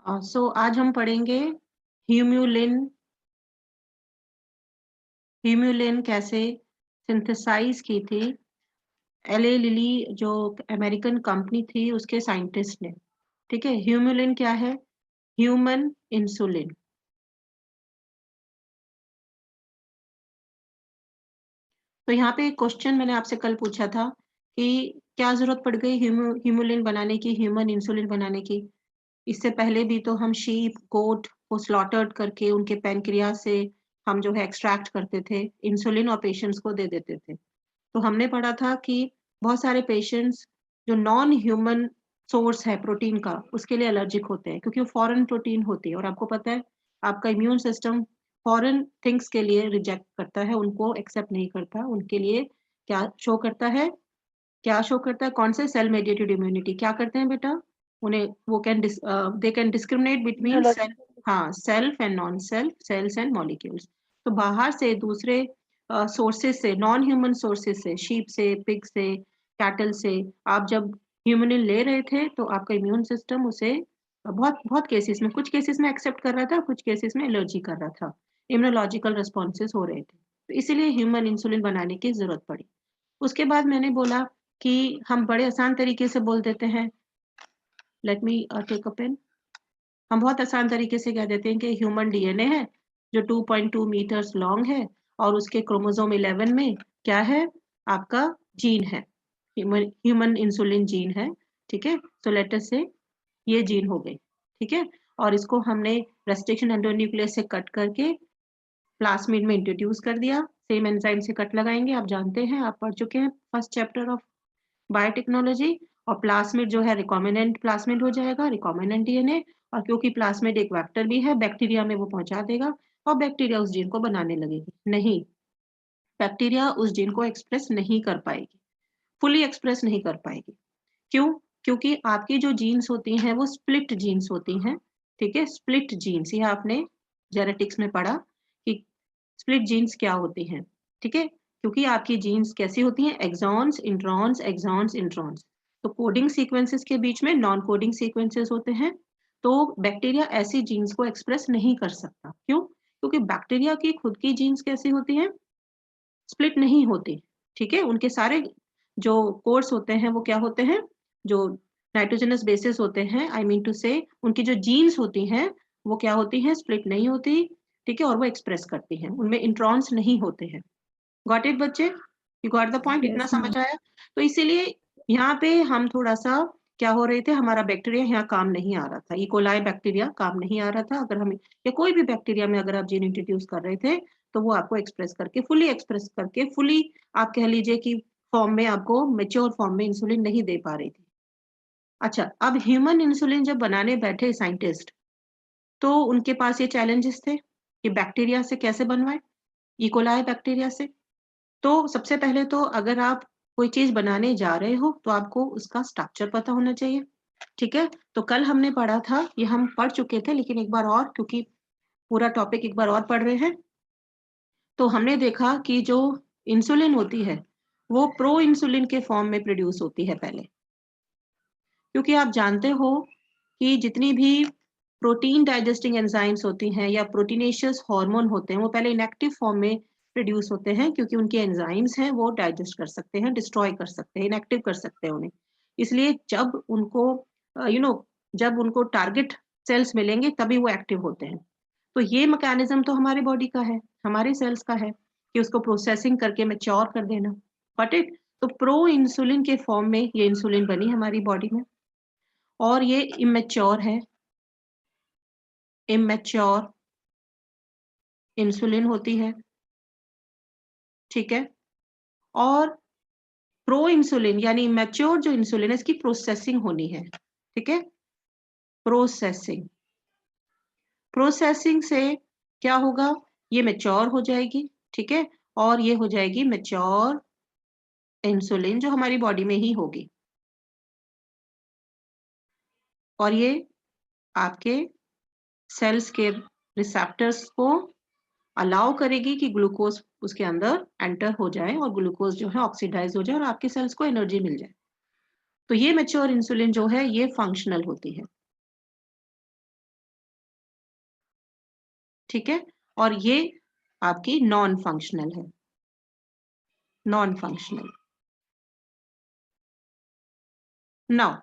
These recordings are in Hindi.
आज हम पढ़ेंगे ह्यूम्यूलिन ह्यूम्यूलिन कैसे सिंथेसाइज की थी एले लिली जो अमेरिकन कंपनी थी उसके साइंटिस्ट ने। ठीक है, ह्यूम्यूलिन क्या है? Human insulin. तो यहाँ पे एक क्वेश्चन मैंने आपसे कल पूछा था कि क्या जरूरत पड़ गई ह्यूम्यूलिन बनाने की, ह्यूमन इंसुलिन बनाने की। इससे पहले भी तो हम शीप गोट को स्लॉटर्ड करके उनके पैनक्रियास से हम जो है एक्सट्रैक्ट करते थे इंसुलिन और पेशेंट्स को दे देते थे। तो हमने पढ़ा था कि बहुत सारे पेशेंट्स जो नॉन ह्यूमन सोर्स है प्रोटीन का उसके लिए एलर्जिक होते हैं क्योंकि वो फॉरेन प्रोटीन होती है और आपको पता है आपका इम्यून सिस्टम फॉरेन थिंग्स के लिए रिजेक्ट करता है, उनको एक्सेप्ट नहीं करता। उनके लिए क्या शो करता है, क्या शो करता है? कौन से? Cell mediated immunity. क्या करते हैं बेटा? उन्हें वो can they can discriminate between cell, हाँ, self and non self, cells and molecules. तो बाहर से दूसरे सोर्सेस से, नॉन ह्यूमन सोर्सेस से, शीप से, पिग से, कैटल से आप जब ह्यूमनिन ले रहे थे तो आपका इम्यून सिस्टम उसे बहुत बहुत केसेस में, कुछ केसेस में एक्सेप्ट कर रहा था, कुछ केसेस में एलर्जी कर रहा था, इम्यूनोलॉजिकल रिस्पॉन्सेस हो रहे थे। तो इसीलिए ह्यूमन इंसुलिन बनाने की जरूरत पड़ी। उसके बाद मैंने बोला कि हम बड़े आसान तरीके से बोल देते हैं, let me take a pen. हम बहुत आसान तरीके से कह देते हैं कि ह्यूमन डीएनए है जो 2.2 मीटर्स लॉन्ग है और उसके क्रोमोसोम 11 में क्या है? आपका जीन है, ह्यूमन इंसुलिन जीन है। ठीक है, तो लेट अस से ये जीन हो गई। ठीक है, और इसको हमने रेस्ट्रिक्शन एंडोन्यूक्लियस से कट करके प्लास्मिड में इंट्रोड्यूस कर दिया। सेम एंजाइम से कट लगाएंगे, आप जानते हैं, आप पढ़ चुके हैं फर्स्ट चैप्टर ऑफ बायोटेक्नोलॉजी। और प्लास्मिड जो है रिकॉम्बिनेंट प्लास्मिड हो जाएगा, रिकॉम्बिनेंट डीएनए। और क्योंकि प्लास्मिड एक वेक्टर भी है, बैक्टीरिया में वो पहुंचा देगा और बैक्टीरिया उस जीन को बनाने लगेगी। नहीं, बैक्टीरिया उस जीन को एक्सप्रेस नहीं कर पाएगी, फुली एक्सप्रेस नहीं कर पाएगी। क्यों? क्योंकि आपकी जो जीन्स होती हैं वो स्प्लिट जीन्स होती हैं। ठीक है, स्प्लिट जीन्स, ये आपने जेनेटिक्स में पढ़ा कि स्प्लिट जीन्स क्या होती हैं। ठीक है, क्योंकि आपकी जीन्स कैसी होती हैं? Exons, introns, exons, introns. तो कोडिंग सीक्वेंसेस के बीच में नॉन कोडिंग सीक्वेंसेस होते हैं। तो बैक्टीरिया ऐसी जीन्स को एक्सप्रेस नहीं कर सकता। क्यों? क्योंकि बैक्टीरिया की खुद की जीन्स कैसी होती हैं? स्प्लिट नहीं होती। ठीक है, उनके सारे जो कोड्स होते हैं वो क्या होते हैं? जो नाइट्रोजनस बेसिस होते हैं, आई मीन टू से उनकी जो जीन्स होती हैं वो क्या होती हैं? स्प्लिट नहीं होती। ठीक है, और वो एक्सप्रेस करती हैं, उनमें इंट्रॉन्स नहीं होते हैं। गॉट इट बच्चे? You got the point? इतना यस समझ आया? तो इसीलिए यहाँ पे हम थोड़ा सा क्या हो रहे थे, हमारा बैक्टीरिया यहाँ काम नहीं आ रहा था, इकोलाई बैक्टीरिया काम नहीं आ रहा था। अगर हम या कोई भी बैक्टीरिया में अगर आप जीन इंट्रोड्यूस कर रहे थे तो वो आपको एक्सप्रेस करके, फुली एक्सप्रेस करके, फुली आप कह लीजिए कि फॉर्म में, आपको मेच्योर फॉर्म में इंसुलिन नहीं दे पा रही थी। अच्छा, अब ह्यूमन इंसुलिन जब बनाने बैठे साइंटिस्ट, तो उनके पास ये चैलेंजेस थे कि बैक्टीरिया से कैसे बनवाए, इकोलाई बैक्टीरिया से। तो सबसे पहले तो अगर आप कोई चीज बनाने जा रहे हो तो आपको उसका स्ट्रक्चर पता होना चाहिए। ठीक है, तो कल हमने पढ़ा था, ये हम पढ़ चुके थे लेकिन एक बार और, क्योंकि पूरा टॉपिक एक बार और पढ़ रहे हैं। तो हमने देखा कि जो इंसुलिन होती है वो प्रो इंसुलिन के फॉर्म में प्रोड्यूस होती है पहले। क्योंकि आप जानते हो कि जितनी भी प्रोटीन डाइजेस्टिंग एंजाइम्स होती हैं या प्रोटीनेशियस हार्मोन होते हैं वो पहले इनएक्टिव फॉर्म में प्रोड्यूस होते हैं, क्योंकि उनके एंजाइम्स हैं वो डाइजेस्ट कर सकते हैं, डिस्ट्रॉय कर सकते हैं, इनएक्टिव कर सकते हैं उन्हें। इसलिए जब उनको जब उनको टारगेट सेल्स मिलेंगे तभी वो एक्टिव होते हैं। तो ये मैकेनिज्म तो हमारी बॉडी का है, हमारे सेल्स का है कि उसको प्रोसेसिंग करके मैच्योर कर देना। बट इट, तो प्रो इंसुलिन के फॉर्म में ये इंसुलिन बनी हमारी बॉडी में और ये इमेच्योर है, इमेच्योर इंसुलिन होती है। ठीक है, और प्रो इंसुलिन यानी मैच्योर जो इंसुलिन है इसकी प्रोसेसिंग होनी है। ठीक है, प्रोसेसिंग, प्रोसेसिंग से क्या होगा? ये मैच्योर हो जाएगी। ठीक है, और ये हो जाएगी मैच्योर इंसुलिन जो हमारी बॉडी में ही होगी। और ये आपके सेल्स के रिसेप्टर्स को अलाउ करेगी कि ग्लूकोज उसके अंदर एंटर हो जाए और ग्लूकोज जो है ऑक्सीडाइज हो जाए और आपके सेल्स को एनर्जी मिल जाए। तो ये मैच्योर इंसुलिन जो है ये फंक्शनल होती है। ठीक है, और ये आपकी नॉन फंक्शनल है, नॉन फंक्शनल। नाउ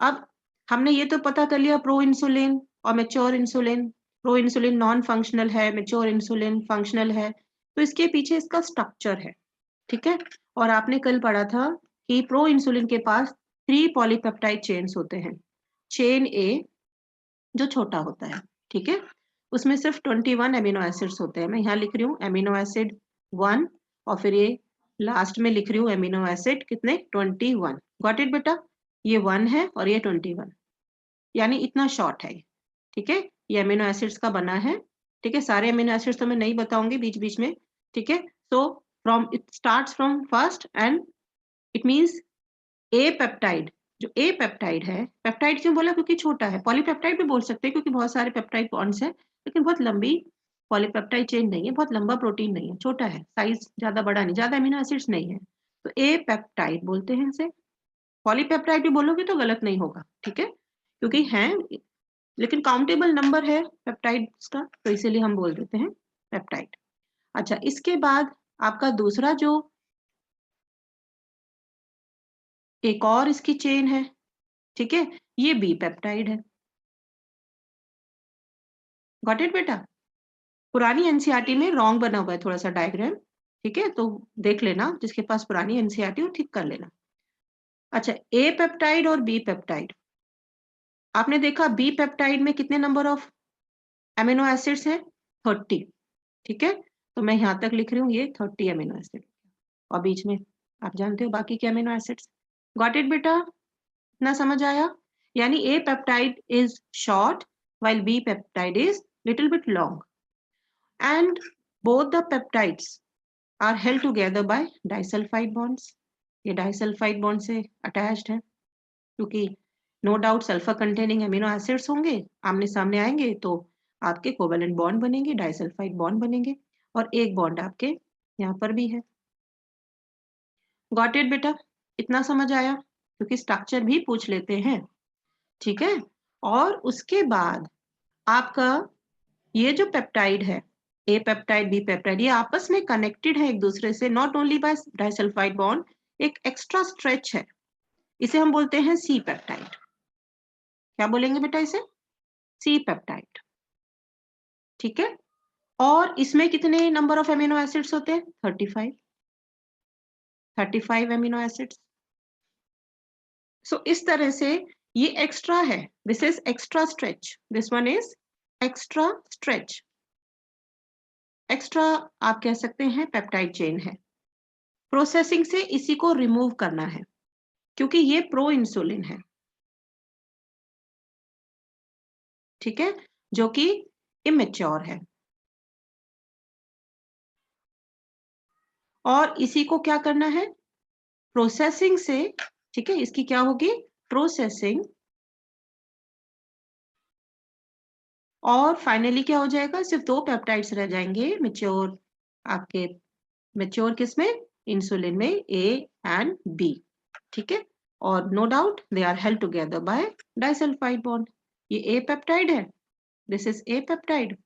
अब हमने ये तो पता कर लिया प्रो इंसुलिन और mature insulin. Pro insulin non functional है, मेच्योर इंसुलिन फंक्शनल है, तो इसके पीछे इसका स्ट्रक्चर है। ठीक है, और आपने कल पढ़ा था कि प्रो इंसुलिन के पास 3 पॉलीपेप्टाइड चेन्स होते हैं। चेन ए जो छोटा होता है, ठीक है, उसमें सिर्फ 21 एमिनो एसिड्स होते हैं। मैं यहाँ लिख रही हूँ एमिनो एसिड 1 और फिर ये लास्ट में लिख रही हूँ एमिनो एसिड कितने 21। गॉट इट बेटा, ये 1 है और ये 21, यानी इतना शॉर्ट है। ठीक है, ये एमिनो एसिड्स का बना है। ठीक है, सारे एमिनो एसिड्स तो मैं नहीं बताऊंगी बीच बीच में। ठीक है, so from it starts from first and it means A peptide. जो ए पेप्टाइड है, पेप्टाइड क्यों बोला क्योंकि छोटा है, पॉलीपेप्टाइड भी बोल सकते हैं क्योंकि बहुत सारे पेप्टाइड बॉन्ड्स हैं, लेकिन बहुत लंबी पॉलीपेप्टाइड चेन नहीं है, बहुत लंबा प्रोटीन नहीं है, छोटा है, साइज ज्यादा बड़ा नहीं, ज्यादा एमिनो एसिड्स नहीं है, तो ए पेप्टाइड बोलते हैं इसे। पॉलीपेप्टाइड भी बोलोगे तो गलत नहीं होगा, ठीक है, क्योंकि है लेकिन काउंटेबल नंबर है पेप्टाइड्स का, तो इसीलिए हम बोल देते हैं पेप्टाइड। अच्छा, इसके बाद आपका दूसरा जो एक और इसकी चेन है, ठीक है, ये बी पेप्टाइड है। गॉट इट बेटा, पुरानी एनसीईआरटी में रॉन्ग बना हुआ है थोड़ा सा डायग्राम, ठीक है, तो देख लेना, जिसके पास पुरानी एनसीईआरटी वो ठीक कर लेना। अच्छा, ए पेप्टाइड और बी पेप्टाइड, आपने देखा बी पेप्टाइड में कितने नंबर ऑफ एमिनो एसिड्स हैं 30। ठीक है, तो मैं यहां तक लिख रही हूँ ये 30 एमिनो एसिड, और बीच में आप जानते हो बाकी के एमिनो एसिड्स। गॉट इट बेटा, इतना समझ आया? यानी A peptide is short while B peptide is little bit long, and both the peptides are held together by disulfide bonds. ये disulfide bond से attached है, क्योंकि no doubt sulphur containing amino acids होंगे, आमने सामने आएंगे तो आपके कोवेलेंट बॉन्ड बनेंगे, डाइसल्फाइड बॉन्ड बनेंगे, और एक बॉन्ड आपके यहाँ पर भी है। गॉट इट बेटा, इतना समझ आया? क्योंकि स्ट्रक्चर भी पूछ लेते हैं, ठीक है। और उसके बाद आपका ये जो पेप्टाइड है, ए पेप्टाइड बी पेप्टाइड, ये आपस में कनेक्टेड है एक दूसरे से, not only by disulphide bond, एक एक्स्ट्रा स्ट्रेच है, इसे हम बोलते हैं सी पेप्टाइड। क्या बोलेंगे बेटा इसे? C peptide. ठीक है, और इसमें कितने नंबर ऑफ एमिनो एसिड्स होते हैं 35 एमिनो एसिड्स। सो इस तरह से ये एक्स्ट्रा है, this is extra stretch, this one is extra stretch. Extra आप कह सकते हैं पेप्टाइड चेन है। प्रोसेसिंग से इसी को रिमूव करना है, क्योंकि ये प्रो इंसुलिन है, ठीक है, जो कि इमेच्योर है, और इसी को क्या करना है प्रोसेसिंग से, ठीक है, इसकी क्या होगी प्रोसेसिंग, और फाइनली क्या हो जाएगा, सिर्फ 2 पेप्टाइड्स रह जाएंगे मेच्योर, आपके मेच्योर किसमें, इंसुलिन में, ए एंड बी, ठीक है, और no doubt they are held together by disulphide bond. ये ए पेप्टाइड है, दिस इज ए पेप्टाइड,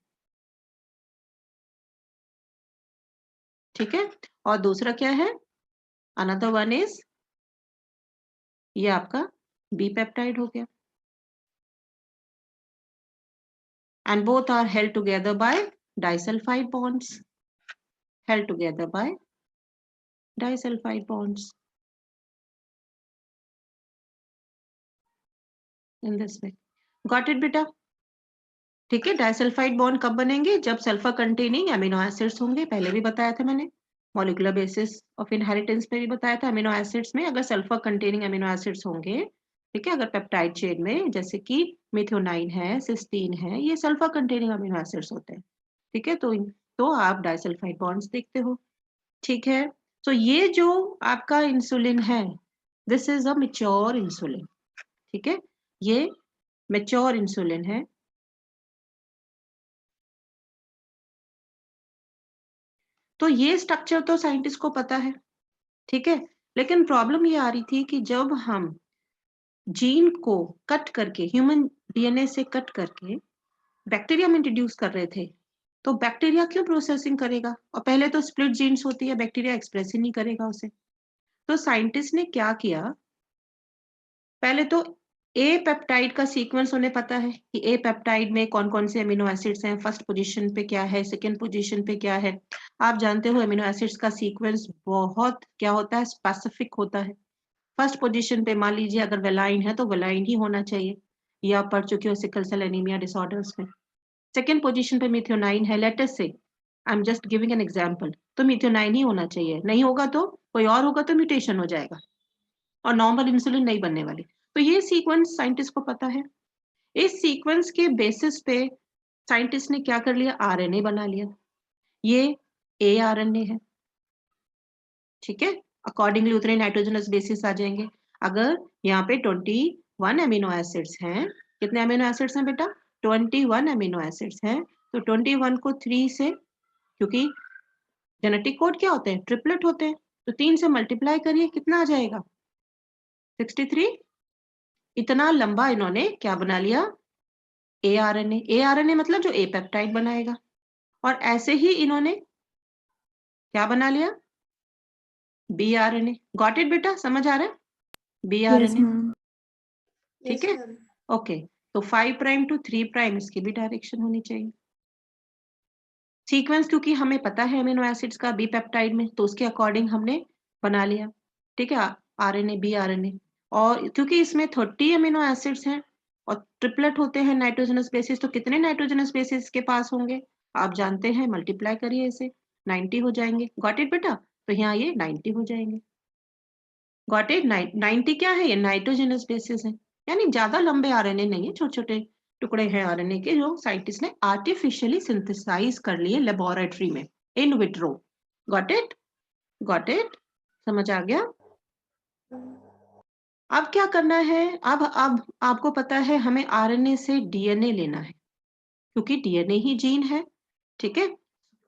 ठीक है, और दूसरा क्या है, अनदर वन इज, ये आपका बी पेप्टाइड हो गया, and both are held together by disulfide bonds, held together by disulfide bonds in this way. Got it बेटा? ठीक है, डाइसल्फाइड बॉन्ड कब बनेंगे, जब सल्फर कंटेनिंग एमिनो एसिड्स होंगे, पहले भी बताया था मैंने, मॉलिक्यूलर बेसिस ऑफ इनहेरिटेंस पे भी बताया था, एमिनो एसिड्स में अगर सल्फर कंटेनिंग एमिनो एसिड्स होंगे, ठीक है, अगर पेप्टाइड चेन में, जैसे कि मिथ्योनाइन है, सिस्टीन है, ये सल्फर कंटेनिंग अमीनो एसिड्स होते हैं, ठीक है, तो आप डाइसल्फाइड बॉन्ड्स देखते हो, ठीक है। तो ये जो आपका इंसुलिन है, this is a mature insulin, ठीक है, ये मेच्योर इंसुलिन है। तो ये स्ट्रक्चर तो साइंटिस्ट को पता है, ठीक है, लेकिन प्रॉब्लम ये आ रही थी कि जब हम जीन को कट करके, ह्यूमन डीएनए से कट करके बैक्टीरिया में इंट्रोड्यूस कर रहे थे, तो बैक्टीरिया क्यों प्रोसेसिंग करेगा? और पहले तो स्प्लिट जीन्स होती है, बैक्टीरिया एक्सप्रेस ही नहीं करेगा उसे। तो साइंटिस्ट ने क्या किया, पहले तो ए पेप्टाइड का सीक्वेंस उन्हें पता है कि ए पेप्टाइड में कौन कौन से अमीनो एसिड्स हैं, फर्स्ट पोजीशन पे क्या है, सेकंड पोजीशन पे क्या है। आप जानते हो अमीनो एसिड्स का सीक्वेंस बहुत क्या होता है, स्पेसिफिक होता है। फर्स्ट पोजीशन पे मान लीजिए अगर वेलाइन है तो वेलाइन ही होना चाहिए, ये आप पढ़ चुके हो सिकल सेल एनीमिया डिसऑर्डर्स में। सेकंड पोजीशन पे मिथ्योनाइन है, लेट अस से I am just giving an example, तो मिथ्योनाइन ही होना चाहिए, नहीं होगा तो कोई और होगा तो म्यूटेशन हो जाएगा और नॉर्मल इंसुलिन नहीं बनने वाली। तो ये सीक्वेंस साइंटिस्ट को पता है। इस सीक्वेंस के बेसिस पे साइंटिस्ट ने क्या कर लिया, आरएनए बना लिया। ये ए आरएनए है, ठीक है। अकॉर्डिंगली उतने नाइट्रोजनस बेसिस आ जाएंगे। अगर यहाँ पे 21 अमीनो एसिड्स हैं, कितने अमीनो एसिड्स हैं बेटा, 21 अमीनो एसिड्स हैं, तो 21 को 3 से, क्योंकि जेनेटिक कोड क्या होते हैं, ट्रिपलेट होते हैं, तो 3 से मल्टीप्लाई करिए, कितना आ जाएगा, 63। इतना लंबा इन्होंने क्या बना लिया, ए आरएनए मतलब जो ए पेप्टाइड बनाएगा। और ऐसे ही इन्होंने क्या बना लिया, बी आरएनए। गॉट इट बेटा, समझ आ रहा है, बी Yes, आरएनए, ma'am. ठीक है। ओके, तो 5 प्राइम टू 3 प्राइम इसकी भी डायरेक्शन होनी चाहिए। सीक्वेंस क्योंकि हमें पता है अमीनो एसिड्स का बी पेप्टाइड में, तो उसके अकॉर्डिंग हमने बना लिया, ठीक है, आरएनए बी आरएनए। और क्योंकि इसमें 30 अमीनो एसिड्स हैं और ट्रिपलेट होते हैं नाइट्रोजनस बेसिस, तो कितने नाइट्रोजनस बेसिस के पास होंगे, आप जानते हैं, मल्टीप्लाई करिए इसे, 90 हो जाएंगे। गॉट इट बेटा, तो यहाँ ये 90 हो जाएंगे। गॉट इट, 90 क्या है, ये नाइट्रोजनस बेसिस है, यानी ज्यादा लंबे आरएनए नहीं है, छोटे छोटे टुकड़े हैं आरएनए के जो साइंटिस्ट ने आर्टिफिशियली सिंथेसाइज कर लिए लेबोरेटरी में, in vitro. Got it, got it, समझ आ गया। अब क्या करना है, अब आपको पता है हमें आरएनए से डीएनए लेना है, क्योंकि डीएनए ही जीन है, ठीक है।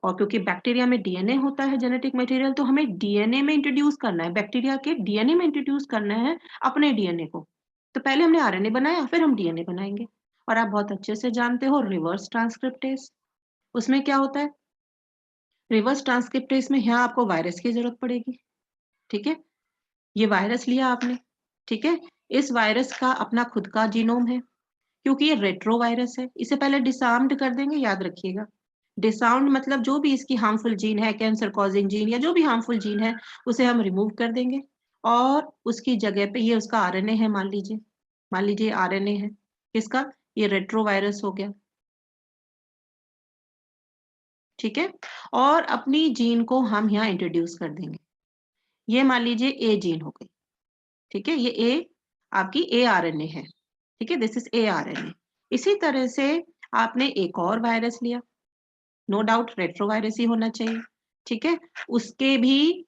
और क्योंकि बैक्टीरिया में डीएनए होता है जेनेटिक मटेरियल, तो हमें डीएनए में इंट्रोड्यूस करना है, बैक्टीरिया के डीएनए में इंट्रोड्यूस करना है अपने डीएनए को। तो पहले हमने आरएनए बनाया, फिर हम डीएनए बनाएंगे। और आप बहुत अच्छे से जानते हो रिवर्स ट्रांसक्रिप्टेज, उसमें क्या होता है, रिवर्स ट्रांसक्रिप्टेज में यहाँ आपको वायरस की जरूरत पड़ेगी, ठीक है। ये वायरस लिया आपने, ठीक है, इस वायरस का अपना खुद का जीनोम है, क्योंकि ये रेट्रो वायरस है, इसे पहले डिसार्म्ड कर देंगे, याद रखिएगा। डिसाउंड मतलब जो भी इसकी हार्मफुल जीन है, कैंसर कॉजिंग जीन या जो भी हार्मफुल जीन है, उसे हम रिमूव कर देंगे और उसकी जगह पे ये उसका आरएनए है, मान लीजिए आरएनए है किसका, ये रेट्रो वायरस हो गया, ठीक है। और अपनी जीन को हम यहाँ इंट्रोड्यूस कर देंगे, ये मान लीजिए ए जीन हो गई, ठीक है, ये ए आपकी ए आरएनए है, ठीक है, दिस इज ए आरएनए। इसी तरह से आपने एक और वायरस लिया, नो डाउट रेट्रोवायरस ही होना चाहिए, ठीक है, उसके भी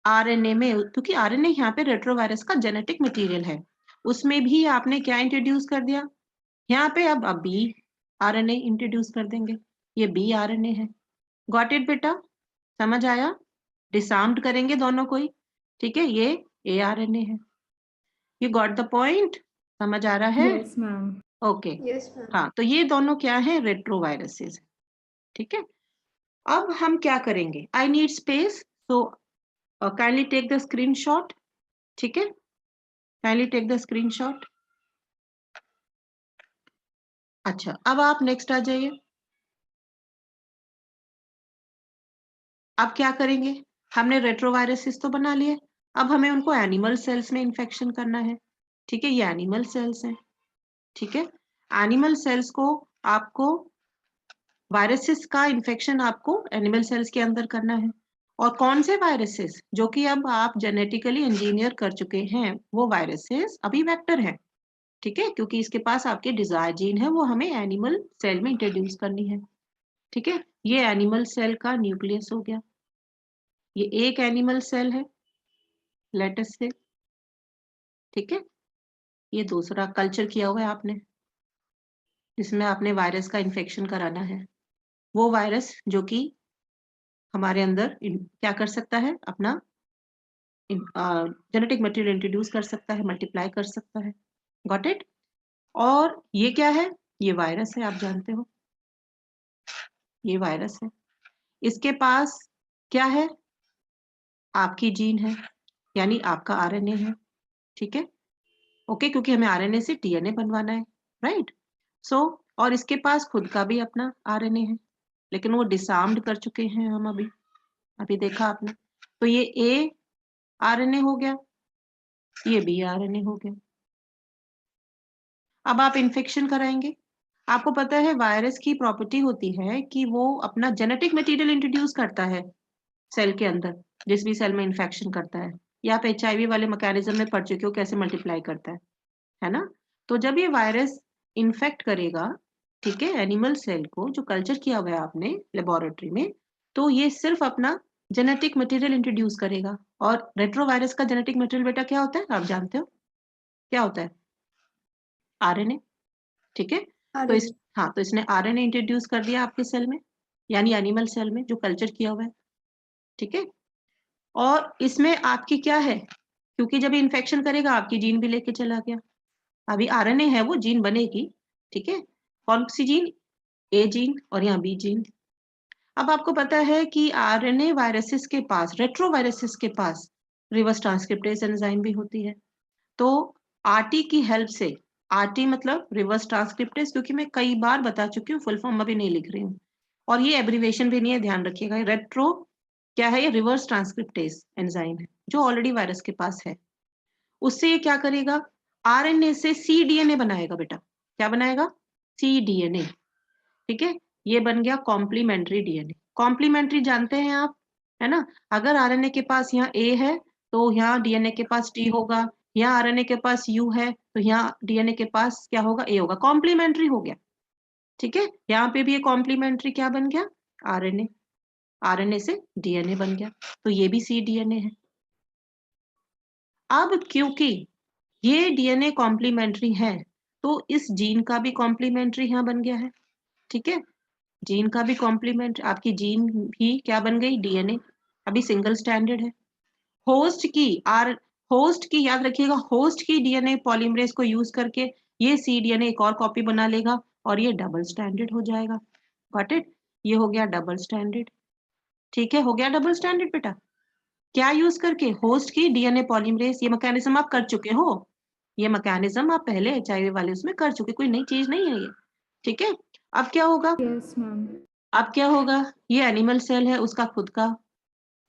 आरएनए में, क्योंकि आरएनए यहाँ पे रेट्रोवायरस का जेनेटिक मटेरियल है, उसमें भी आपने क्या इंट्रोड्यूस कर दिया, यहाँ पे अब बी आरएनए इंट्रोड्यूस कर देंगे, ये बी आरएनए है। गॉट इट बेटा, समझ आया, डिसार्म्ड करेंगे दोनों को ही, ठीक है, ये ए आरएनए है। यू गॉट द पॉइंट, समझ आ रहा है, Yes, ma'am. ओके। हाँ, तो ये दोनों क्या है, रेट्रोवायरसेस, ठीक है। अब हम क्या करेंगे, I need space, so kindly take the screenshot, ठीक है, काइंडली टेक द स्क्रीनशॉट। अच्छा, अब आप नेक्स्ट आ जाइए। अब क्या करेंगे, हमने रेट्रोवायरसेस तो बना लिए, अब हमें उनको एनिमल सेल्स में इन्फेक्शन करना है, ठीक है, ये एनिमल सेल्स हैं, ठीक है। एनिमल सेल्स को आपको वायरसेस का इन्फेक्शन आपको एनिमल सेल्स के अंदर करना है। और कौन से वायरसेस, जो कि अब आप जेनेटिकली इंजीनियर कर चुके हैं, वो वायरसेस अभी वेक्टर हैं, ठीक है, क्योंकि इसके पास आपके डिजायर जीन है, वो हमें एनिमल सेल में इंट्रोड्यूस करनी है, ठीक है। ये एनिमल सेल का न्यूक्लियस हो गया, ये एक एनिमल सेल है, लेटस से, ठीक है। ये दूसरा कल्चर किया हुआ है आपने, जिसमें आपने वायरस का इन्फेक्शन कराना है, वो वायरस जो कि हमारे अंदर क्या कर सकता है, अपना जेनेटिक मटेरियल इंट्रोड्यूस कर सकता है, मल्टीप्लाई कर सकता है। Got it. और ये क्या है, ये वायरस है, आप जानते हो, ये वायरस है। इसके पास क्या है? आपकी जीन है, यानी आपका आरएनए है। ठीक है, ओके, क्योंकि हमें आरएनए से डीएनए बनवाना है, राइट। सो और इसके पास खुद का भी अपना आरएनए है, लेकिन वो डिसआर्म्ड कर चुके हैं हम अभी अभी देखा आपने। तो ये ए आरएनए हो गया, ये बी आरएनए हो गया। अब आप इन्फेक्शन कराएंगे। आपको पता है वायरस की प्रॉपर्टी होती है कि वो अपना जेनेटिक मटेरियल इंट्रोड्यूस करता है सेल के अंदर, जिस भी सेल में इन्फेक्शन करता है। या आप एचआईवी वाले मैकेनिज्म में पढ़ चुके हो कैसे मल्टीप्लाई करता है ना। तो जब ये वायरस इन्फेक्ट करेगा, ठीक है, एनिमल सेल को जो कल्चर किया हुआ है आपने लेबोरेटरी में, तो ये सिर्फ अपना जेनेटिक मटेरियल इंट्रोड्यूस करेगा। और रेट्रोवायरस का जेनेटिक मटेरियल बेटा क्या होता है, आप जानते हो क्या होता है? आरएनए। ठीक है, तो इस हाँ, तो इसने आरएनए इंट्रोड्यूस कर दिया आपके सेल में, यानी एनिमल सेल में जो कल्चर किया हुआ है। ठीक है, और इसमें आपकी क्या है, क्योंकि जब इन्फेक्शन करेगा आपकी जीन भी लेके चला गया। अभी आरएनए है, वो जीन बनेगी। ठीक है, कौन सी जीन? ए जीन और यहाँ बी जीन। अब आपको पता है कि आरएनए वायरसेस के पास, रेट्रोवायरसेस के पास रिवर्स ट्रांसक्रिप्टेज एंजाइम भी होती है। तो आरटी की हेल्प से, आरटी मतलब रिवर्स ट्रांसक्रिप्टेज, क्योंकि मैं कई बार बता चुकी हूँ, फुल फॉर्म अभी नहीं लिख रही हूँ, और ये एब्रीवेशन भी नहीं है, ध्यान रखिएगा। रेट्रो क्या है? ये रिवर्स ट्रांसक्रिप्टेज एंजाइम है जो ऑलरेडी वायरस के पास है। उससे ये क्या करेगा? आरएनए से सीडीएनए बनाएगा बेटा। क्या बनाएगा? सीडीएनए। ठीक है, ये बन गया कॉम्प्लीमेंट्री डीएनए। कॉम्प्लीमेंट्री जानते हैं आप, है ना। अगर आरएनए के पास यहाँ ए है तो यहाँ डीएनए के पास टी होगा, यहाँ आरएनए के पास यू है तो यहाँ डीएनए के पास क्या होगा? ए होगा। कॉम्प्लीमेंट्री हो गया। ठीक है, यहाँ पे भी ये कॉम्प्लीमेंट्री क्या बन गया? आरएनए। आरएनए से डीएनए बन गया, तो ये भी सी डीएनए है। अब क्योंकि ये डीएनए कॉम्प्लीमेंट्री है, तो इस जीन का भी कॉम्प्लीमेंट्री यहाँ बन गया है। ठीक है, जीन का भी कॉम्प्लीमेंट, आपकी जीन भी क्या बन गई? डीएनए। अभी सिंगल स्टैंडर्ड है। होस्ट की होस्ट की याद रखिएगा, होस्ट की डीएनए पॉलीमरेज को यूज करके ये सी डीएनए एक और कॉपी बना लेगा और ये डबल स्टैंडर्ड हो जाएगा। Got it? ये हो गया डबल स्टैंडर्ड। ठीक है, हो गया डबल स्टैंडर्ड बेटा। क्या यूज करके? होस्ट की डीएनए पॉलीमरेज। ये मैकेनिज्म आप कर चुके हो, ये मैकेनिज्म आप पहले एचआईवी वाले उसमें कर चुके, कोई नई चीज नहीं है ये। ठीक है, अब क्या होगा? Yes ma'am. अब क्या होगा? ये एनिमल सेल है, उसका खुद का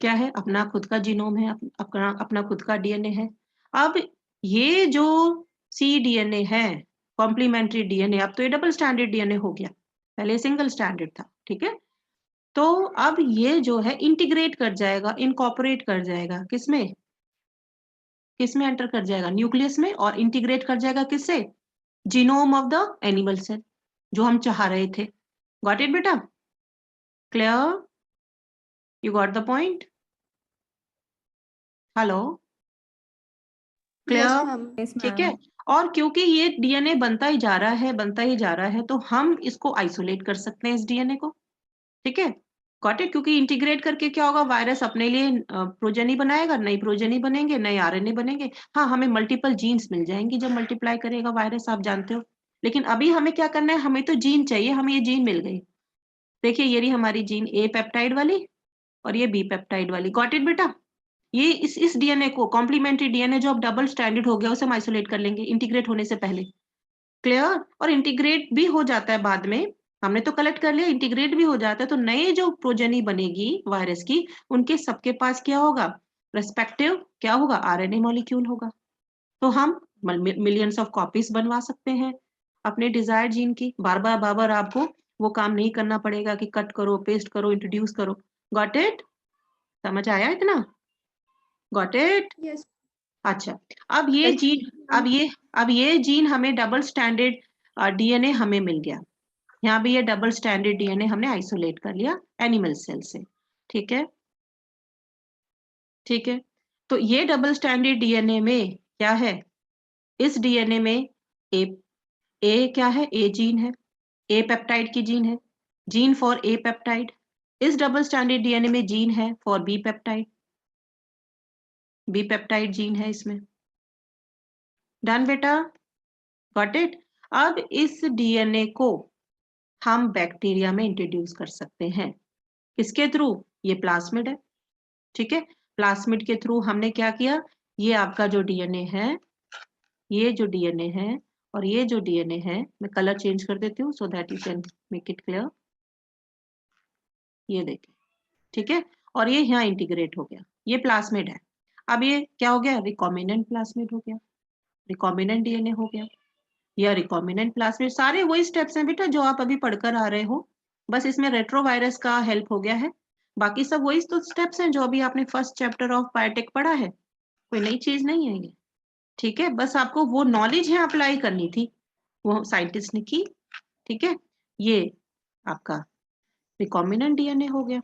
क्या है? अपना खुद का जीनोम है, अपना खुद का डीएनए है। अब ये जो सी डीएनए है, कॉम्प्लीमेंट्री डीएनए, अब तो ये डबल स्टैंडर्ड डीएनए हो गया, पहले सिंगल स्टैंडर्ड था। ठीक है, तो अब ये जो है इंटीग्रेट कर जाएगा, इनकॉर्पोरेट कर जाएगा, किसमें? किसमें एंटर कर जाएगा? न्यूक्लियस में। और इंटीग्रेट कर जाएगा किससे? Genome of the animal cell, जो हम चाह रहे थे। गॉट इट बेटा? Clear? You got the point? Hello, yes clear? Ma'am. Yes ठीक है, मैम। और क्योंकि ये डीएनए बनता ही जा रहा है, बनता ही जा रहा है, तो हम इसको आइसोलेट कर सकते हैं, इस डीएनए को। ठीक है, गॉट इट? क्योंकि इंटीग्रेट करके क्या होगा? वायरस अपने लिए प्रोजेनी बनाएगा, नई प्रोजेनी बनेंगे, नए आरएनए बनेंगे। हाँ, हमें मल्टीपल जीन्स मिल जाएंगी जब मल्टीप्लाई करेगा वायरस, आप जानते हो। लेकिन अभी हमें क्या करना है? हमें तो जीन चाहिए, हमें ये जीन मिल गई। देखिए, ये रही हमारी जीन ए पेप्टाइड वाली और ये बी पेप्टाइड वाली। गॉट इट बेटा? ये इस डीएनए को, कॉम्प्लीमेंट्री डीएनए जो अब डबल स्टैंडर्ड हो गया, उसे हम आइसोलेट कर लेंगे इंटीग्रेट होने से पहले। क्लियर? और इंटीग्रेट भी हो जाता है बाद में, हमने तो कलेक्ट कर लिया, इंटीग्रेट भी हो जाता है, तो नए जो प्रोजेनी बनेगी वायरस की, उनके सबके पास क्या होगा? रेस्पेक्टिव क्या होगा? आरएनए मॉलिक्यूल होगा। तो हम मिलियंस ऑफ कॉपीज बनवा सकते हैं अपने डिजायर्ड जीन की। बार बार आपको वो काम नहीं करना पड़ेगा कि कट करो, पेस्ट करो, इंट्रोड्यूस करो। Got it? समझ आया इतना? Got it? यस। अच्छा, अब ये जीन, अब ये जीन हमें डबल स्टैंडर्ड डीएनए हमें मिल गया। यहाँ भी ये डबल स्टैंडर्ड डीएनए हमने आइसोलेट कर लिया एनिमल सेल से। ठीक है, ठीक है, तो ये डबल स्टैंडर्ड डीएनए में क्या है? इस डीएनए में ए ए क्या है? ए जीन है, ए पेप्टाइड की जीन है, जीन फॉर ए पेप्टाइड। इस डबल स्टैंडर्ड डीएनए में जीन है for B peptide, B peptide gene है इसमें। डन बेटा? Got it? अब इस डीएनए को हम बैक्टीरिया में इंट्रोड्यूस कर सकते हैं। किसके थ्रू? ये प्लाज्मिड है, ठीक है। प्लाज्मिड के थ्रू हमने क्या किया, ये आपका जो डीएनए है, ये जो डीएनए है और ये जो डीएनए है, मैं कलर चेंज कर देती हूँ so that you can make it clear. ये देखिए, ठीक है, और ये यहाँ इंटीग्रेट हो गया, ये प्लाज्मिड है। अब ये क्या हो गया, रिकॉम्बिनेंट प्लाज्मिड हो गया, रिकॉम्बिनेंट डीएनए हो गया, या रिकॉम्बिनेंट प्लाज्मिड। सारे वही स्टेप्स हैं बेटा जो आप अभी पढ़कर आ रहे हो, बस इसमें रेट्रोवायरस का हेल्प हो गया है। बाकी सब वही तो स्टेप्स हैं जो अभी आपने फर्स्ट चैप्टर ऑफ बायोटेक पढ़ा है, कोई नई चीज नहीं है ये, ठीक है। बस आपको वो नॉलेज है अप्लाई करनी थी, वो साइंटिस्ट ने की, ठीक है। ये आपका रिकॉम्बिनेंट डीएनए हो गया।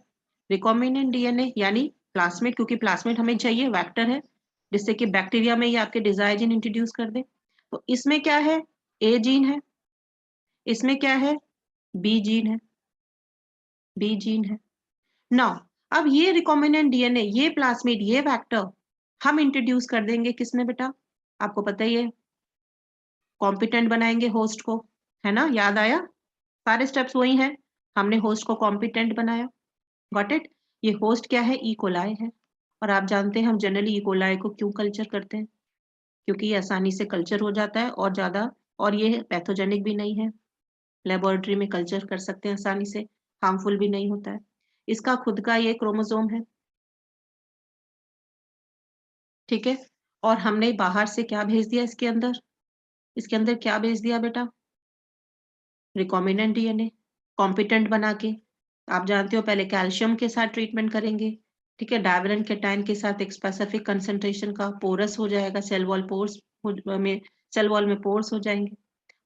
रिकॉम्बिनेंट डीएनए यानी प्लाज्मिड, क्योंकि प्लाज्मिड हमें चाहिए, वेक्टर है, जिससे कि बैक्टीरिया में ये आपके डिजायर जीन इंट्रोड्यूस कर दे। तो इसमें क्या है, ए जीन है, इसमें क्या है, बी जीन है, बी जीन है। नाउ अब ये रिकॉम्बिनेंट डीएनए, ये प्लाज्मिड, ये वेक्टर हम इंट्रोड्यूस कर देंगे किसमें बेटा, आपको पता ही है, कॉम्पिटेंट बनाएंगे होस्ट को, है ना, याद आया, सारे स्टेप्स वही हैं, हमने होस्ट को कॉम्पिटेंट बनाया, गॉट इट। ये होस्ट क्या है, ई कोलाई है, और आप जानते हैं हम जनरली ई कोलाई को क्यों कल्चर करते हैं, क्योंकि ये आसानी से कल्चर हो जाता है और ज्यादा, और ये पैथोजेनिक भी नहीं है, लेबोरेटरी में कल्चर कर सकते हैं आसानी से, हार्मफुल भी नहीं होता है। इसका खुद का ये क्रोमोसोम है, ठीक है। और हमने बाहर से क्या भेज दिया इसके अंदर क्या भेज दिया बेटा, रिकॉम्बिनेंट डीएनए, कॉम्पिटेंट बना के। आप जानते हो पहले कैल्शियम के साथ ट्रीटमेंट करेंगे, ठीक है, डायवेरन केटाइन के साथ एक स्पेसिफिक कंसंट्रेशन का, पोरस हो जाएगा, सेल वॉल पोर्स में, सेल वॉल में पोर्स हो जाएंगे।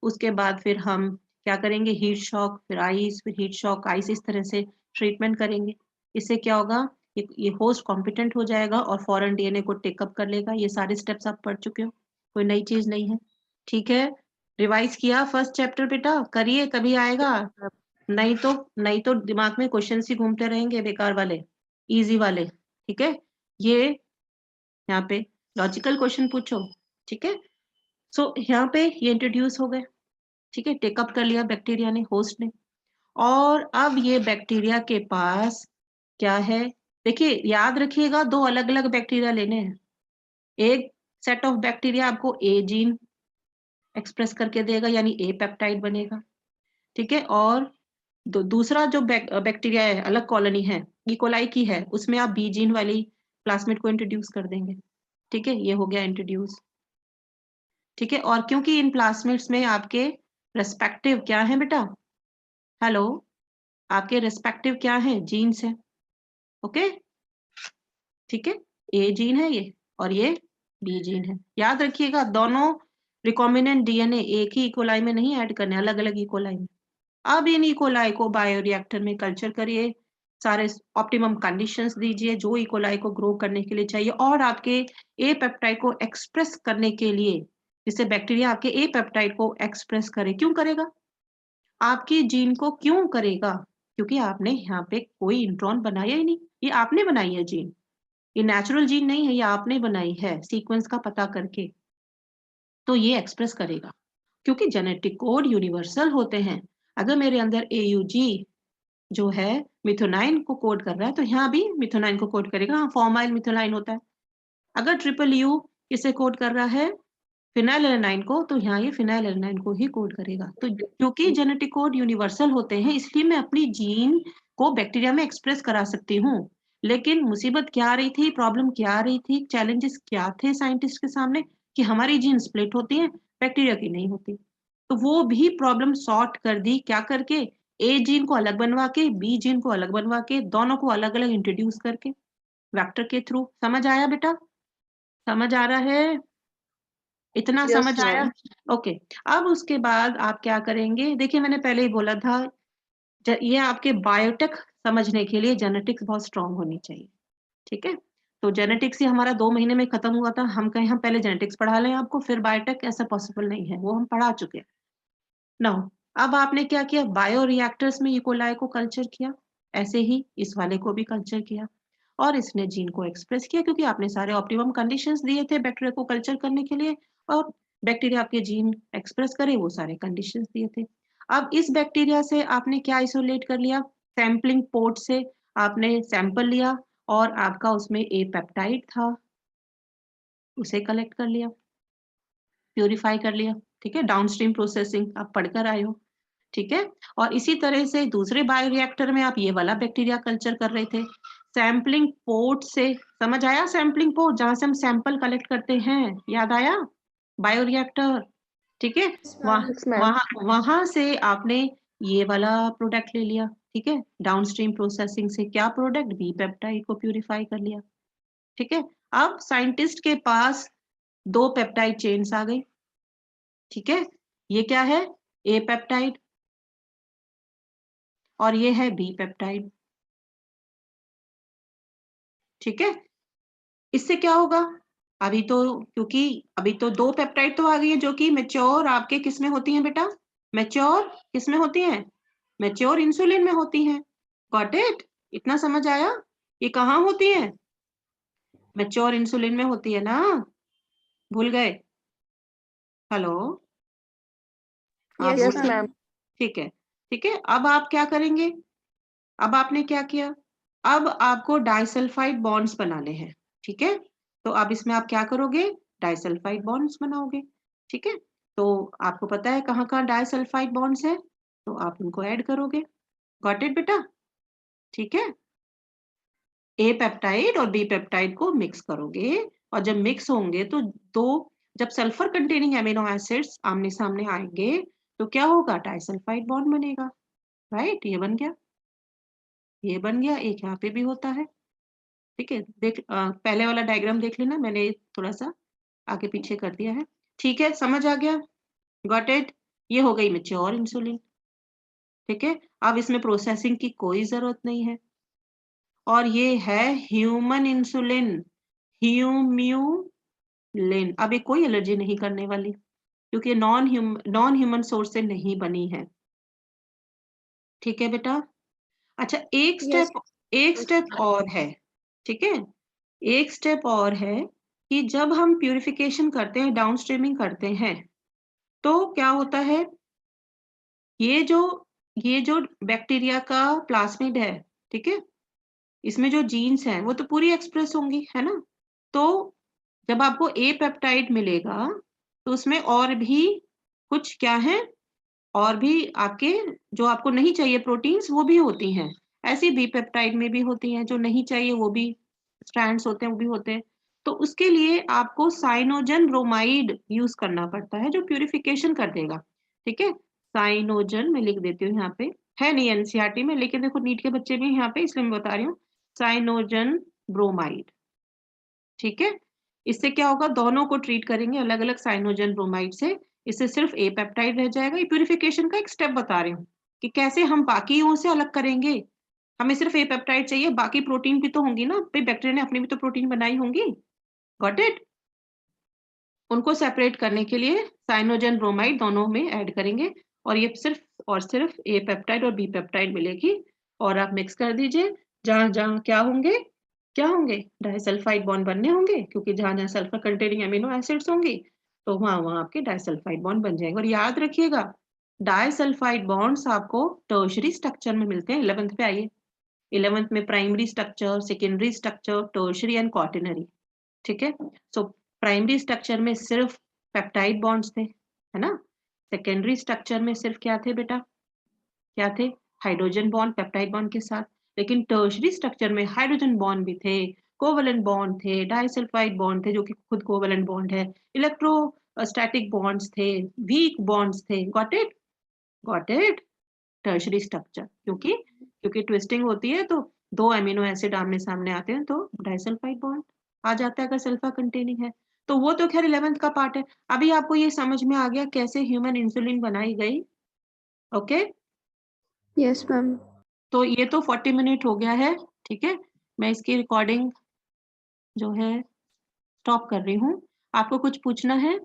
उसके बाद फिर हम क्या करेंगे, हीट शॉक, फिर आइस, फिर हीट शॉक, आइस, इस तरह से ट्रीटमेंट करेंगे। इससे क्या होगा, ये होस्ट कॉम्पिटेंट हो जाएगा और फॉरेन डीएनए को टेकअप कर लेगा। ये सारे स्टेप्स आप पढ़ चुके हो, कोई नई चीज नहीं है, ठीक है। रिवाइज किया फर्स्ट चैप्टर बेटा, करिए, कभी आएगा, नहीं तो दिमाग में क्वेश्चन ही घूमते रहेंगे बेकार वाले, इजी वाले, ठीक है। ये यहाँ पे लॉजिकल क्वेश्चन पूछो, ठीक है। सो यहाँ पे ये इंट्रोड्यूस हो गए, ठीक है, टेकअप कर लिया बैक्टीरिया ने, होस्ट ने, और अब ये बैक्टीरिया के पास क्या है, देखिए याद रखिएगा, दो अलग अलग बैक्टीरिया लेने हैं। एक सेट ऑफ बैक्टीरिया आपको ए जीन एक्सप्रेस करके देगा, यानी ए पेप्टाइड बनेगा, ठीक है। और दूसरा जो बैक्टीरिया है, अलग कॉलोनी है, इकोलाई की है, उसमें आप बी जीन वाली प्लाज्मिड को इंट्रोड्यूस कर देंगे, ठीक है, ये हो गया इंट्रोड्यूस, ठीक है। और क्योंकि इन प्लाज्मिड्स में आपके रेस्पेक्टिव क्या है बेटा, हेलो, आपके रेस्पेक्टिव क्या है, जीन्स है, ओके, ठीक है, ए जीन है ये और ये बी जीन है, याद रखिएगा, दोनों रिकॉम्बिनेंट डीएनए एक ही इकोलाई में नहीं ऐड करने, अलग अलग इकोलाई में। अब इन इकोलाई को बायोरिएक्टर में कल्चर करिए, सारे ऑप्टिमम कंडीशंस दीजिए जो इकोलाई को ग्रो करने के लिए चाहिए, और आपके ए पेप्टाइड को एक्सप्रेस करने के लिए, जिससे बैक्टीरिया आपके ए पेप्टाइड को एक्सप्रेस करे। क्यों करेगा, आपकी जीन को क्यों करेगा, क्योंकि आपने यहाँ पे कोई इंट्रॉन बनाया ही नहीं, ये आपने बनाई है जीन, ये नेचुरल जीन नहीं है, ये आपने बनाई है सीक्वेंस का पता करके, तो ये एक्सप्रेस करेगा, क्योंकि जेनेटिक कोड यूनिवर्सल होते हैं। अगर मेरे अंदर AUG जो है मिथोनाइन को कोड कर रहा है, तो यहाँ भी मिथोनाइन को कोड करेगा, हाँ फॉर्माइल मिथोनाइन होता है। अगर ट्रिपल यू इसे कोड कर रहा है फिनाइलएलानाइन को, तो यहाँ ये फिनाइलएलानाइन को ही कोड करेगा। तो क्योंकि जेनेटिक कोड यूनिवर्सल होते हैं, इसलिए मैं अपनी जीन को बैक्टीरिया में एक्सप्रेस करा सकती हूँ। लेकिन मुसीबत क्या आ रही थी, प्रॉब्लम क्या आ रही थी, चैलेंजेस क्या थे साइंटिस्ट के सामने, कि हमारी जीन स्प्लिट होती है, बैक्टीरिया की नहीं होती। तो वो भी प्रॉब्लम सॉर्ट कर दी, क्या करके, ए जीन को अलग बनवा के, बी जीन को अलग बनवा के, दोनों को अलग अलग इंट्रोड्यूस करके वेक्टर के थ्रू। समझ आया बेटा, समझ आ रहा है, इतना यस समझ आया, मैम। ओके। अब उसके बाद आप क्या करेंगे, देखिए मैंने पहले ही बोला था, ये आपके बायोटेक समझने के लिए जेनेटिक्स बहुत स्ट्रांग होनी चाहिए, ठीक है। तो जेनेटिक्स ही हमारा 2 महीने में खत्म हुआ था, हम कहें हम पहले जेनेटिक्स पढ़ा लें आपको फिर बायोटेक, ऐसा पॉसिबल नहीं है, वो हम पढ़ा चुके हैं। नाउ अब आपने क्या किया, बायो रिएक्टर्स में इकोलाई को कल्चर किया, ऐसे ही इस वाले को भी कल्चर किया, और इसने जीन को एक्सप्रेस किया, क्योंकि आपने सारे ऑप्टिमम कंडीशंस दिए थे बैक्टीरिया को कल्चर करने के लिए, और बैक्टीरिया आपके जीन एक्सप्रेस करे वो सारे कंडीशंस दिए थे। अब इस बैक्टीरिया से आपने क्या आइसोलेट कर लिया, सैम्पलिंग पोर्ट से आपने सैंपल लिया और आपका उसमें ए पेप्टाइड था, उसे कलेक्ट कर लिया, प्यूरिफाई कर लिया, ठीक है, डाउनस्ट्रीम प्रोसेसिंग आप पढ़कर आए हो, ठीक है। और इसी तरह से दूसरे बायोरिएक्टर में आप ये वाला बैक्टीरिया कल्चर कर रहे थे, सैम्पलिंग पोर्ट से, समझ आया, सैम्पलिंग पोर्ट जहां से हम सैंपल कलेक्ट करते हैं, याद आया, बायोरिएक्टर, ठीक है, वहां से आपने ये वाला प्रोडक्ट ले लिया, ठीक है, डाउनस्ट्रीम प्रोसेसिंग से क्या प्रोडक्ट, बी पेप्टाइड को प्यूरिफाई कर लिया, ठीक है। अब साइंटिस्ट के पास 2 पेप्टाइड चेन्स आ गई, ठीक है, ये क्या है, ए पेप्टाइड और ये है बी पेप्टाइड, ठीक है। इससे क्या होगा, अभी तो क्योंकि अभी तो 2 पेप्टाइड तो आ गई है जो कि मैच्योर आपके किस में होती हैं बेटा, मैच्योर किस में होती हैं, मैच्योर इंसुलिन में होती हैं, गॉट इट, इतना समझ आया, ये कहाँ होती है, मैच्योर इंसुलिन में होती है ना, भूल गए, हेलो, यस मैम। ठीक है, ठीक है। अब आप क्या करेंगे, अब आपने क्या किया, अब आपको डाइसल्फाइड बॉन्ड्स बनाने हैं, ठीक है, तो अब इसमें आप क्या करोगे, डाइसल्फाइड बॉन्ड्स बनाओगे, ठीक है। तो आपको पता है कहाँ कहाँ डाइसल्फाइड बॉन्ड्स है, तो आप उनको ऐड करोगे, गॉट इट बेटा, ठीक है। ए पेप्टाइड और बी पेप्टाइड को मिक्स करोगे और जब मिक्स होंगे तो दो, जब सल्फर कंटेनिंग एमिनो एसिड्स आमने सामने आएंगे तो क्या होगा, डाइसल्फाइड बॉन्ड बनेगा, राइट, ये बन गया, ये बन गया, एक यहाँ पे भी होता है, ठीक है, पहले वाला डायग्राम देख लेना, मैंने थोड़ा सा आगे पीछे कर दिया है, ठीक है, समझ आ गया, गॉट इट, ये हो गई मैच्योर इंसुलिन, ठीक है। अब इसमें प्रोसेसिंग की कोई जरूरत नहीं है और ये है ह्यूमन इंसुलिन, ह्यूम्यूलिन, अब ये कोई एलर्जी नहीं करने वाली क्योंकि नॉन ह्यूमन सोर्स से नहीं बनी है, ठीक है बेटा। अच्छा, एक स्टेप और है, ठीक है, एक स्टेप और है कि जब हम प्यूरिफिकेशन करते हैं, डाउन स्ट्रीमिंग करते हैं, तो क्या होता है, ये जो ये जो बैक्टीरिया का प्लाज्मिड है, ठीक है, इसमें जो जीन्स हैं वो तो पूरी एक्सप्रेस होंगी, है ना, तो जब आपको ए पेप्टाइड मिलेगा तो उसमें और भी कुछ क्या है, और भी आपके जो आपको नहीं चाहिए प्रोटीन्स वो भी होती हैं, ऐसी बी पेप्टाइड में भी होती हैं, जो नहीं चाहिए वो भी स्ट्रैंड्स होते हैं, वो भी होते हैं, तो उसके लिए आपको साइनोजन ब्रोमाइड यूज करना पड़ता है जो प्यूरिफिकेशन कर देगा, ठीक है, साइनोजन मैं लिख देती हूँ यहाँ पे, है नहीं एनसीईआरटी में, लेकिन देखो नीट के बच्चे भी यहाँ पे इसलिए मैं बता रही हूँ, साइनोजन ब्रोमाइड, ठीक है। इससे क्या होगा, दोनों को ट्रीट करेंगे अलग अलग साइनोजन ब्रोमाइड से, इससे सिर्फ ए पेप्टाइड रह जाएगा, ये प्यूरिफिकेशन का एक स्टेप बता रही हूँ कि कैसे हम बाकियों से अलग करेंगे, हमें सिर्फ ए पेप्टाइड चाहिए, बाकी प्रोटीन भी तो होंगी ना, बैक्टीरिया ने अपनी भी तो प्रोटीन बनाई होंगी, गॉट इट, उनको सेपरेट करने के लिए साइनोजन ब्रोमाइड दोनों में ऐड करेंगे और ये सिर्फ और सिर्फ ए पेप्टाइड और बी पेप्टाइड मिलेगी और आप मिक्स कर दीजिए, जहां जहां क्या होंगे, डाइसल्फाइड बॉन्ड बनने होंगे क्योंकि जहां जहां सल्फर कंटेनिंग अमीनो एसिड्स होंगी तो वहां वहां आपके डाइसल्फाइड बॉन्ड बन जाएंगे, और याद रखिएगा डाइसल्फाइड बॉन्ड्स आपको टर्शरी स्ट्रक्चर में मिलते हैं, 11th पे आइए, 11th में primary structure, secondary structure, tertiary and quaternary, ठीक है। सो प्राइमरी स्ट्रक्चर में सिर्फ पेप्टाइड बॉन्ड्स थे, है ना, सेकेंडरी स्ट्रक्चर में सिर्फ क्या थे बेटा, क्या थे, हाइड्रोजन बॉन्ड पेप्टाइड बॉन्ड के साथ, लेकिन टर्शरी स्ट्रक्चर में हाइड्रोजन बॉन्ड भी थे, कोवेलेंट बॉन्ड थे, डाइसल्फाइड बॉन्ड थे जो कि खुद कोवेलेंट बॉन्ड है, इलेक्ट्रोस्टैटिक बॉन्ड्स थे, वीक बॉन्ड्स थे, गॉट इट, टर्शरी स्ट्रक्चर, क्योंकि क्योंकि ट्विस्टिंग होती है तो 2 अमीनो एसिड आमने सामने आते हैं तो डाइसल्फाइड बॉन्ड आ जाता है अगर सल्फर कंटेनिंग है, तो वो तो खैर 11th का पार्ट है। अभी आपको ये समझ में आ गया कैसे ह्यूमन इंसुलिन बनाई गई, ओके, यस मैम। तो ये तो 40 मिनट हो गया है, ठीक है, मैं इसकी रिकॉर्डिंग जो है स्टॉप कर रही हूँ, आपको कुछ पूछना है?